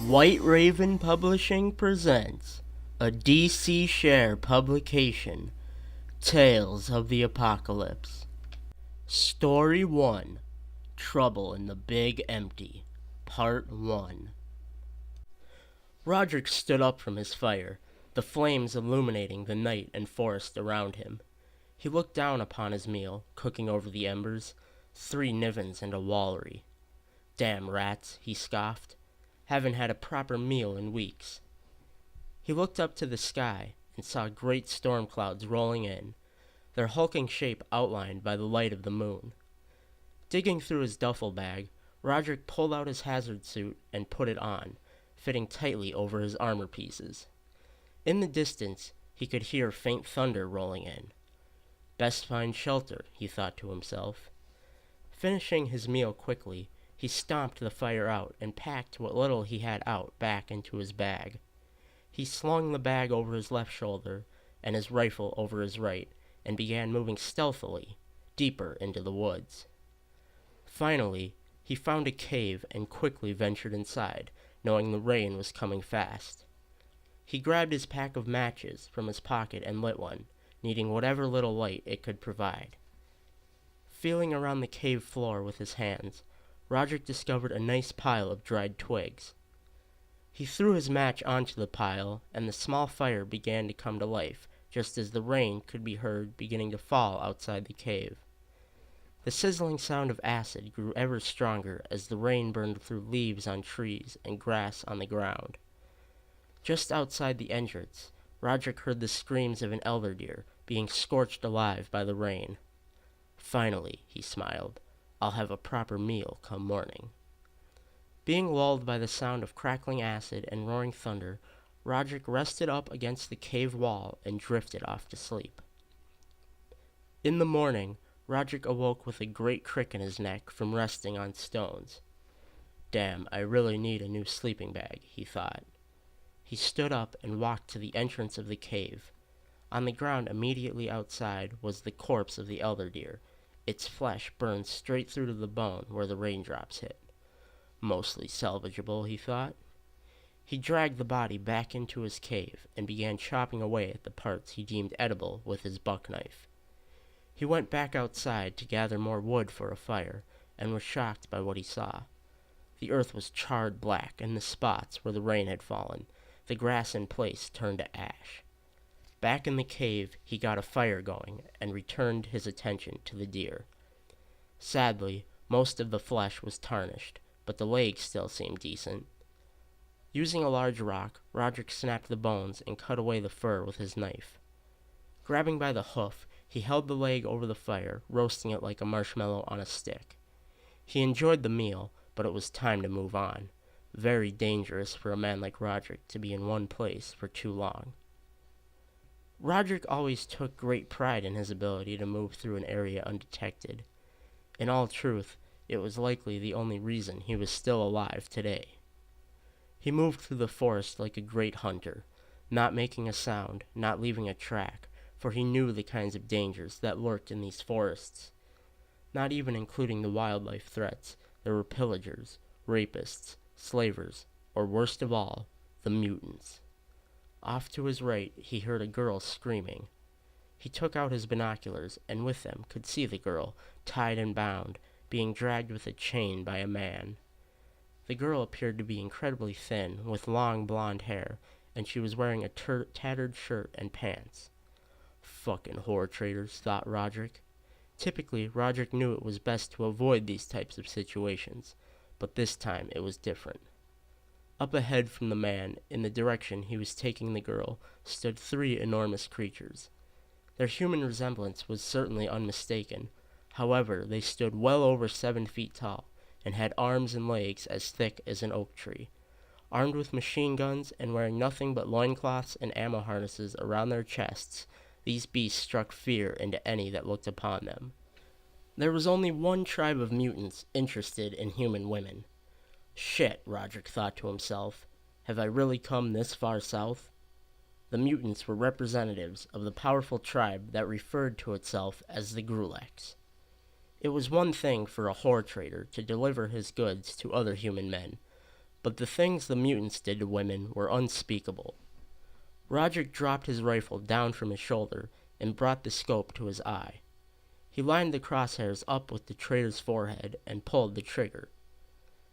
White Raven Publishing presents a DC Share publication, Tales of the Apocalypse. Story 1, Trouble in the Big Empty, Part 1. Roderick stood up from his fire, the flames illuminating the night and forest around him. He looked down upon his meal, cooking over the embers, 3 Nivens and a Wallery. "Damn rats," he scoffed. "Haven't had a proper meal in weeks." He looked up to the sky and saw great storm clouds rolling in, their hulking shape outlined by the light of the moon. Digging through his duffel bag, Roderick pulled out his hazard suit and put it on, fitting tightly over his armor pieces. In the distance, he could hear faint thunder rolling in. Best find shelter, he thought to himself. Finishing his meal quickly, he stomped the fire out and packed what little he had out back into his bag. He slung the bag over his left shoulder and his rifle over his right and began moving stealthily, deeper into the woods. Finally, he found a cave and quickly ventured inside, knowing the rain was coming fast. He grabbed his pack of matches from his pocket and lit one, needing whatever little light it could provide. Feeling around the cave floor with his hands, Roderick discovered a nice pile of dried twigs. He threw his match onto the pile, and the small fire began to come to life, just as the rain could be heard beginning to fall outside the cave. The sizzling sound of acid grew ever stronger as the rain burned through leaves on trees and grass on the ground. Just outside the entrance, Roderick heard the screams of an elder deer being scorched alive by the rain. "Finally," he smiled, "I'll have a proper meal come morning." Being lulled by the sound of crackling acid and roaring thunder, Roderick rested up against the cave wall and drifted off to sleep. In the morning, Roderick awoke with a great crick in his neck from resting on stones. "Damn, I really need a new sleeping bag," he thought. He stood up and walked to the entrance of the cave. On the ground immediately outside was the corpse of the elder deer, its flesh burned straight through to the bone where the raindrops hit. Mostly salvageable, he thought. He dragged the body back into his cave and began chopping away at the parts he deemed edible with his buck knife. He went back outside to gather more wood for a fire, and was shocked by what he saw. The earth was charred black, and the spots where the rain had fallen, the grass in place turned to ash. Back in the cave, he got a fire going and returned his attention to the deer. Sadly, most of the flesh was tarnished, but the legs still seemed decent. Using a large rock, Roderick snapped the bones and cut away the fur with his knife. Grabbing by the hoof, he held the leg over the fire, roasting it like a marshmallow on a stick. He enjoyed the meal, but it was time to move on. Very dangerous for a man like Roderick to be in one place for too long. Roderick always took great pride in his ability to move through an area undetected. In all truth, it was likely the only reason he was still alive today. He moved through the forest like a great hunter, not making a sound, not leaving a track, for he knew the kinds of dangers that lurked in these forests. Not even including the wildlife threats, there were pillagers, rapists, slavers, or worst of all, the mutants. Off to his right, he heard a girl screaming. He took out his binoculars, and with them could see the girl, tied and bound, being dragged with a chain by a man. The girl appeared to be incredibly thin, with long blonde hair, and she was wearing a tattered shirt and pants. "Fucking whore traders," thought Roderick. Typically, Roderick knew it was best to avoid these types of situations, but this time it was different. Up ahead from the man, in the direction he was taking the girl, stood 3 enormous creatures. Their human resemblance was certainly unmistaken. However, they stood well over 7 feet tall, and had arms and legs as thick as an oak tree. Armed with machine guns, and wearing nothing but loincloths and ammo harnesses around their chests, these beasts struck fear into any that looked upon them. There was only one tribe of mutants interested in human women. "Shit," Roderick thought to himself. "Have I really come this far south?" The mutants were representatives of the powerful tribe that referred to itself as the Gruleks. It was one thing for a whore trader to deliver his goods to other human men, but the things the mutants did to women were unspeakable. Roderick dropped his rifle down from his shoulder and brought the scope to his eye. He lined the crosshairs up with the traitor's forehead and pulled the trigger.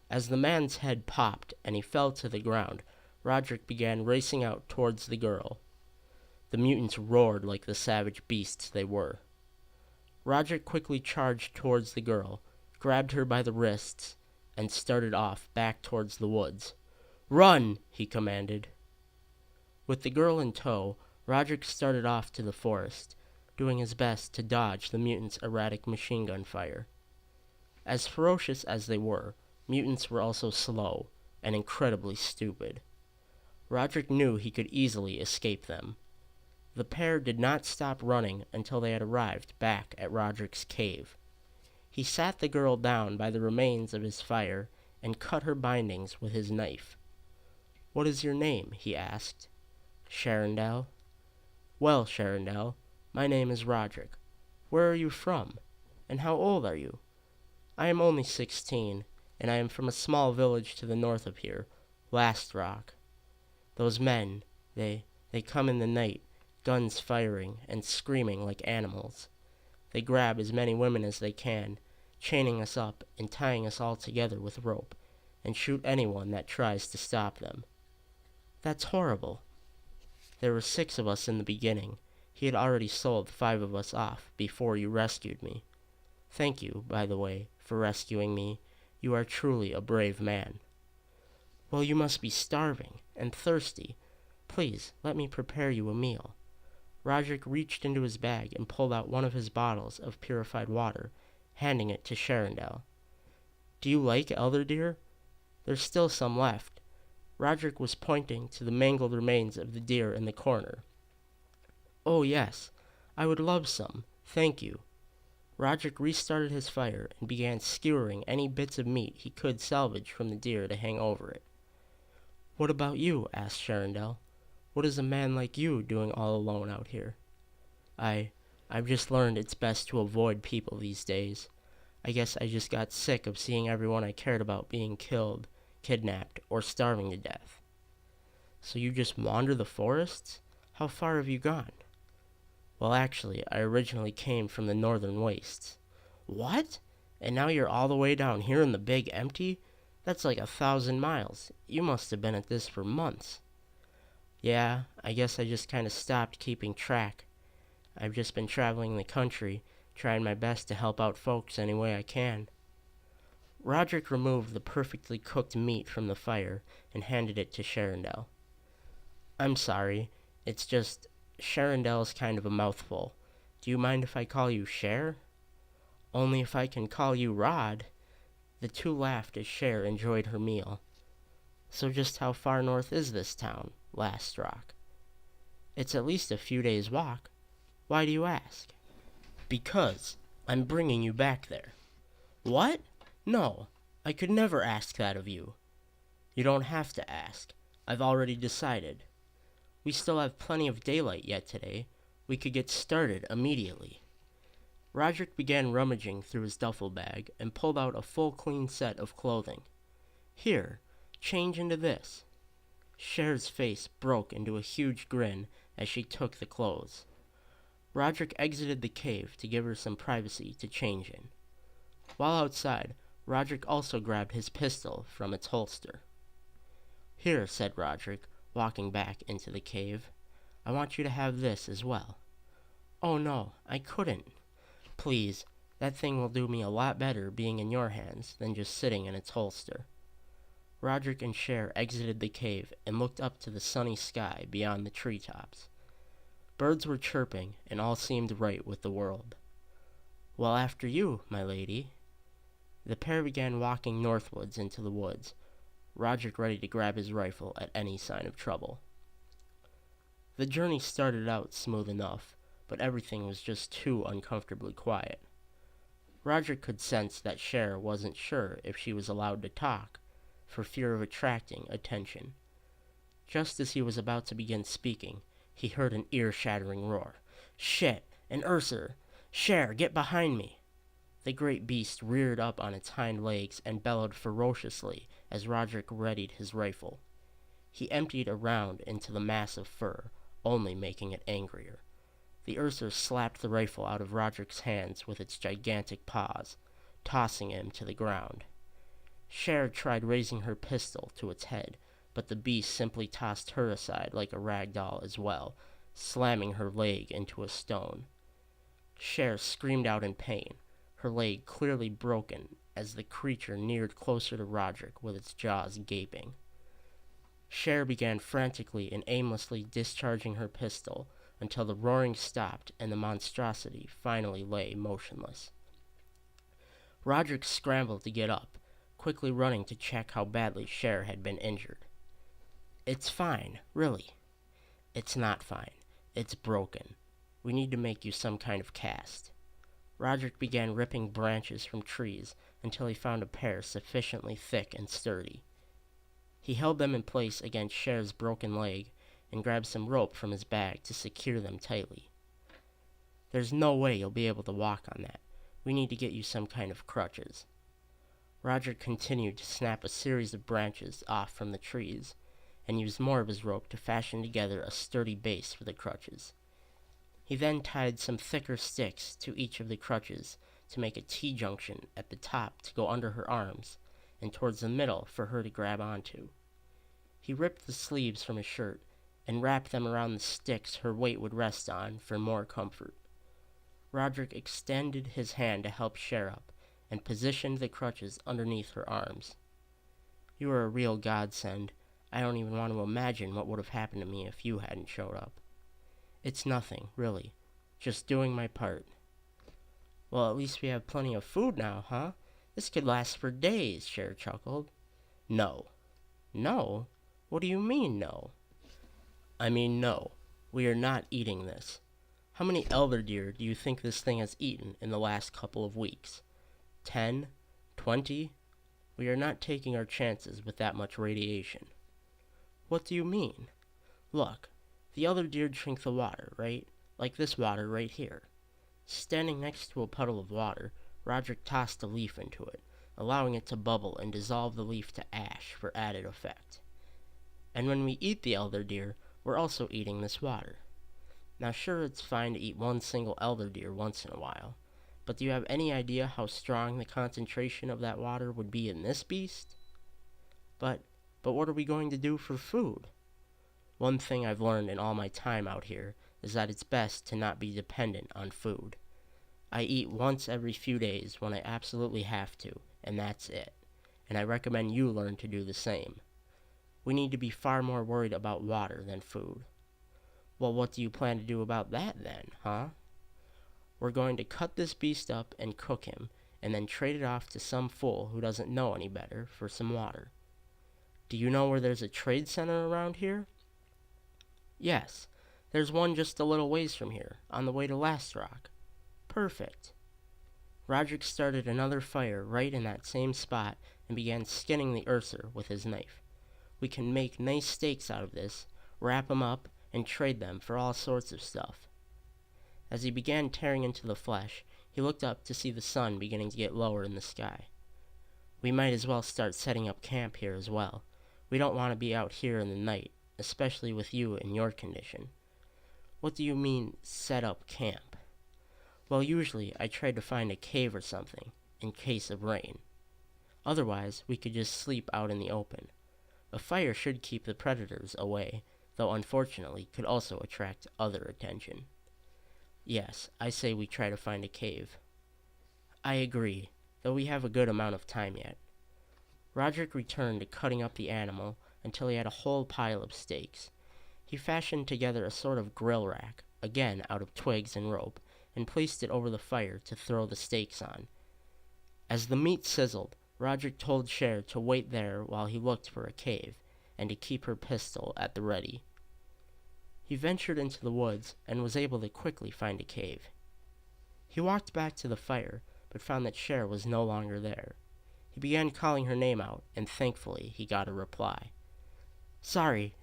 As the man's head popped and he fell to the ground, Roderick began racing out towards the girl. The mutants roared like the savage beasts they were. Roderick quickly charged towards the girl, grabbed her by the wrists, and started off back towards the woods. "Run!" he commanded. With the girl in tow, Roderick started off to the forest, doing his best to dodge the mutants' erratic machine gun fire. As ferocious as they were, mutants were also slow and incredibly stupid. Roderick knew he could easily escape them. The pair did not stop running until they had arrived back at Roderick's cave. He sat the girl down by the remains of his fire and cut her bindings with his knife. "What is your name?" he asked. "Sharondel." "Well, Sharondel, my name is Roderick. Where are you from? And how old are you?" "I am only 16, and I am from a small village to the north of here, Last Rock. Those men, they come in the night, guns firing and screaming like animals. They grab as many women as they can, chaining us up and tying us all together with rope, and shoot anyone that tries to stop them." "That's horrible." "There were 6 of us in the beginning. He had already sold 5 of us off before you rescued me. Thank you, by the way, for rescuing me. You are truly a brave man." "Well, you must be starving and thirsty. Please, let me prepare you a meal." Roderick reached into his bag and pulled out one of his bottles of purified water, handing it to Sharondel. "Do you like elder deer? There's still some left." Roderick was pointing to the mangled remains of the deer in the corner. "Oh, yes, I would love some, thank you." Roderick restarted his fire and began skewering any bits of meat he could salvage from the deer to hang over it. "What about you?" asked Sharondel. "What is a man like you doing all alone out here?" I've just learned it's best to avoid people these days. I guess I just got sick of seeing everyone I cared about being killed, kidnapped, or starving to death." "So you just wander the forests? How far have you gone?" "Well, actually, I originally came from the northern wastes." "What? And now you're all the way down here in the big empty? That's like 1,000 miles. You must have been at this for months." "Yeah, I guess I just kind of stopped keeping track. I've just been traveling the country, trying my best to help out folks any way I can." Roderick removed the perfectly cooked meat from the fire and handed it to Sharondel. "I'm sorry, it's just Sharondel's kind of a mouthful. Do you mind if I call you Cher?" "Only if I can call you Rod." The two laughed as Cher enjoyed her meal. "So just how far north is this town, Last Rock?" "It's at least a few days' walk. Why do you ask?" "Because I'm bringing you back there." "What? No, I could never ask that of you." "You don't have to ask. I've already decided. We still have plenty of daylight yet today. We could get started immediately." Roderick began rummaging through his duffel bag and pulled out a full clean set of clothing. "Here, change into this." Cher's face broke into a huge grin as she took the clothes. Roderick exited the cave to give her some privacy to change in. While outside, Roderick also grabbed his pistol from its holster. "Here," said Roderick, walking back into the cave. "I want you to have this as well." "Oh no, I couldn't." "Please, that thing will do me a lot better being in your hands than just sitting in its holster." Roderick and Cher exited the cave and looked up to the sunny sky beyond the treetops. Birds were chirping, and all seemed right with the world. "Well, after you, my lady." The pair began walking northwards into the woods, Roderick ready to grab his rifle at any sign of trouble. The journey started out smooth enough, but everything was just too uncomfortably quiet. Roderick could sense that Cher wasn't sure if she was allowed to talk, for fear of attracting attention. Just as he was about to begin speaking, he heard an ear-shattering roar. "Shit! An Urser! Cher, get behind me!" The great beast reared up on its hind legs and bellowed ferociously as Roderick readied his rifle. He emptied a round into the mass of fur, only making it angrier. The Ursa slapped the rifle out of Roderick's hands with its gigantic paws, tossing him to the ground. Cher tried raising her pistol to its head, but the beast simply tossed her aside like a rag doll as well, slamming her leg into a stone. Cher screamed out in pain, her leg clearly broken as the creature neared closer to Roderick with its jaws gaping. Cher began frantically and aimlessly discharging her pistol until the roaring stopped and the monstrosity finally lay motionless. Roderick scrambled to get up, quickly running to check how badly Cher had been injured. "It's fine, really." "It's not fine. It's broken. We need to make you some kind of cast." Roderick began ripping branches from trees until he found a pair sufficiently thick and sturdy. He held them in place against Cher's broken leg and grabbed some rope from his bag to secure them tightly. "There's no way you'll be able to walk on that. We need to get you some kind of crutches." Roderick continued to snap a series of branches off from the trees, and used more of his rope to fashion together a sturdy base for the crutches. He then tied some thicker sticks to each of the crutches to make a T-junction at the top to go under her arms, and towards the middle for her to grab onto. He ripped the sleeves from his shirt and wrapped them around the sticks her weight would rest on for more comfort. Roderick extended his hand to help Cher up, and positioned the crutches underneath her arms. "You are a real godsend. I don't even want to imagine what would have happened to me if you hadn't showed up." "It's nothing, really. Just doing my part." "Well, at least we have plenty of food now, huh? This could last for days," Cher chuckled. "No." "No? What do you mean, no?" "I mean no. We are not eating this. How many elder deer do you think this thing has eaten in the last couple of weeks? 10? 20? We are not taking our chances with that much radiation." "What do you mean?" "Look, the elder deer drink the water, right? Like this water right here." Standing next to a puddle of water, Roderick tossed a leaf into it, allowing it to bubble and dissolve the leaf to ash for added effect. "And when we eat the elder deer, we're also eating this water. Now sure, it's fine to eat one single elder deer once in a while, but do you have any idea how strong the concentration of that water would be in this beast?" But what are we going to do for food?" "One thing I've learned in all my time out here is that it's best to not be dependent on food. I eat once every few days when I absolutely have to, and that's it. And I recommend you learn to do the same. We need to be far more worried about water than food." "Well, what do you plan to do about that then, huh?" "We're going to cut this beast up and cook him, and then trade it off to some fool who doesn't know any better for some water." "Do you know where there's a trade center around here?" "Yes, there's one just a little ways from here, on the way to Last Rock." "Perfect." Roderick started another fire right in that same spot and began skinning the Ursa with his knife. "We can make nice steaks out of this, wrap 'em up, and trade them for all sorts of stuff." As he began tearing into the flesh, he looked up to see the sun beginning to get lower in the sky. "We might as well start setting up camp here as well. We don't want to be out here in the night, especially with you in your condition." "What do you mean, set up camp?" "Well, usually I try to find a cave or something, in case of rain. Otherwise, we could just sleep out in the open. A fire should keep the predators away, though unfortunately could also attract other attention." "Yes, I say we try to find a cave." "I agree, though we have a good amount of time yet." Roderick returned to cutting up the animal until he had a whole pile of steaks. He fashioned together a sort of grill rack, again out of twigs and rope, and placed it over the fire to throw the steaks on. As the meat sizzled, Roderick told Cher to wait there while he looked for a cave, and to keep her pistol at the ready. He ventured into the woods and was able to quickly find a cave. He walked back to the fire, but found that Cher was no longer there. He began calling her name out, and thankfully he got a reply. Sorry,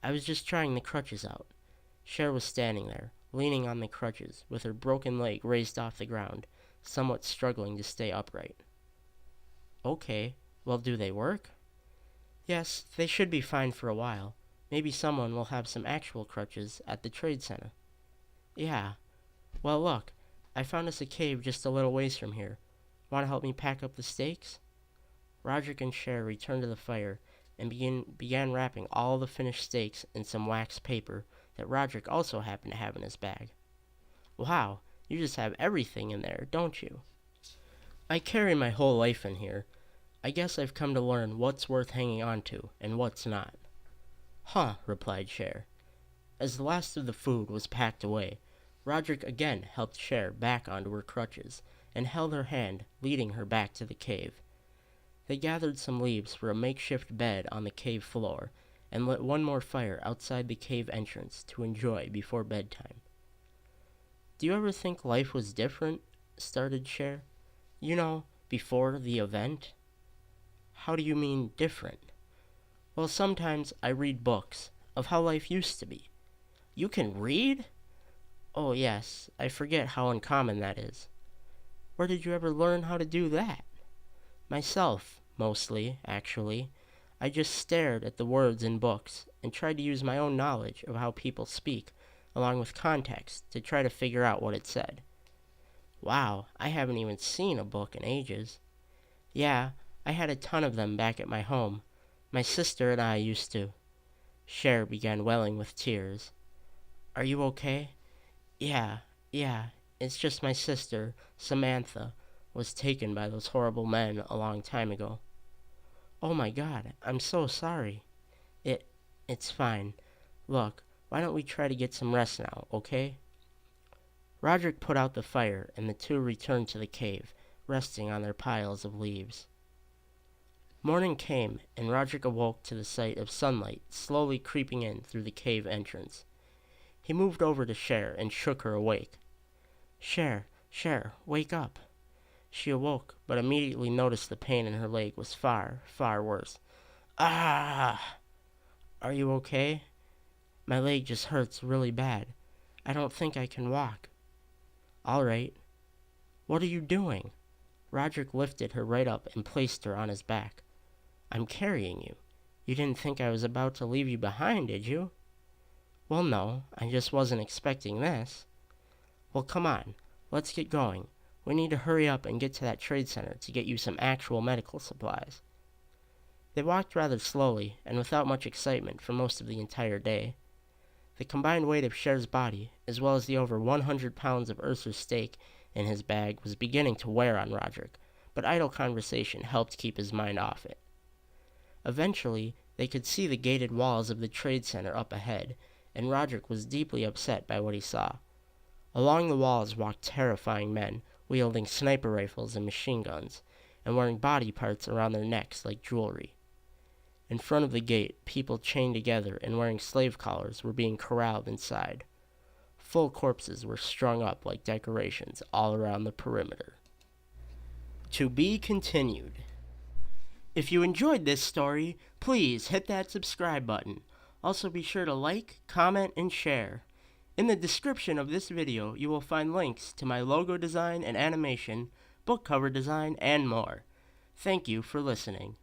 I was just trying the crutches out." Cher was standing there, leaning on the crutches, with her broken leg raised off the ground, somewhat struggling to stay upright. "Okay, Well, do they work? Yes, they should be fine for a while. Maybe someone will have some actual crutches at the trade center. Yeah. Well, look, I found us a cave just a little ways from here. Want to help me pack up the steaks? Roderick and Cher returned to the fire and began wrapping all the finished steaks in some wax paper that Roderick also happened to have in his bag. Wow, you just have everything in there, don't you? I carry my whole life in here. I guess I've come to learn what's worth hanging on to and what's not. Huh, replied Cher. As the last of the food was packed away, Roderick again helped Cher back onto her crutches and held her hand, leading her back to the cave. They gathered some leaves for a makeshift bed on the cave floor and lit one more fire outside the cave entrance to enjoy before bedtime. Do you ever think life was different? Started Cher. You know, before the event? How do you mean different? Well, sometimes I read books of how life used to be. You can read? Oh, yes, I forget how uncommon that is. Where did you ever learn how to do that? Myself, mostly, actually. I just stared at the words in books and tried to use my own knowledge of how people speak, along with context, to try to figure out what it said. Wow, I haven't even seen a book in ages. Yeah, I had a ton of them back at my home. My sister and I used to. Cher began welling with tears. Are you okay? Yeah, it's just my sister, Samantha, was taken by those horrible men a long time ago. Oh my God, I'm so sorry. It's fine. Look, why don't we try to get some rest now, okay? Roderick put out the fire, and the two returned to the cave, resting on their piles of leaves. Morning came, and Roderick awoke to the sight of sunlight slowly creeping in through the cave entrance. He moved over to Cher and shook her awake. Cher, wake up. She awoke, but immediately noticed the pain in her leg was far, far worse. Ah! Are you okay? My leg just hurts really bad. I don't think I can walk. All right. What are you doing? Roderick lifted her right up and placed her on his back. I'm carrying you. You didn't think I was about to leave you behind, did you? Well, no, I just wasn't expecting this. Well, come on. Let's get going. We need to hurry up and get to that trade center to get you some actual medical supplies. They walked rather slowly and without much excitement for most of the entire day. The combined weight of Cher's body, as well as the over 100 pounds of Ursa's steak in his bag, was beginning to wear on Roderick, but idle conversation helped keep his mind off it. Eventually, they could see the gated walls of the trade center up ahead, and Roderick was deeply upset by what he saw. Along the walls walked terrifying men, wielding sniper rifles and machine guns, and wearing body parts around their necks like jewelry. In front of the gate, people chained together and wearing slave collars were being corralled inside. Full corpses were strung up like decorations all around the perimeter. To be continued. If you enjoyed this story, please hit that subscribe button. Also be sure to like, comment, and share. In the description of this video, you will find links to my logo design and animation, book cover design, and more. Thank you for listening.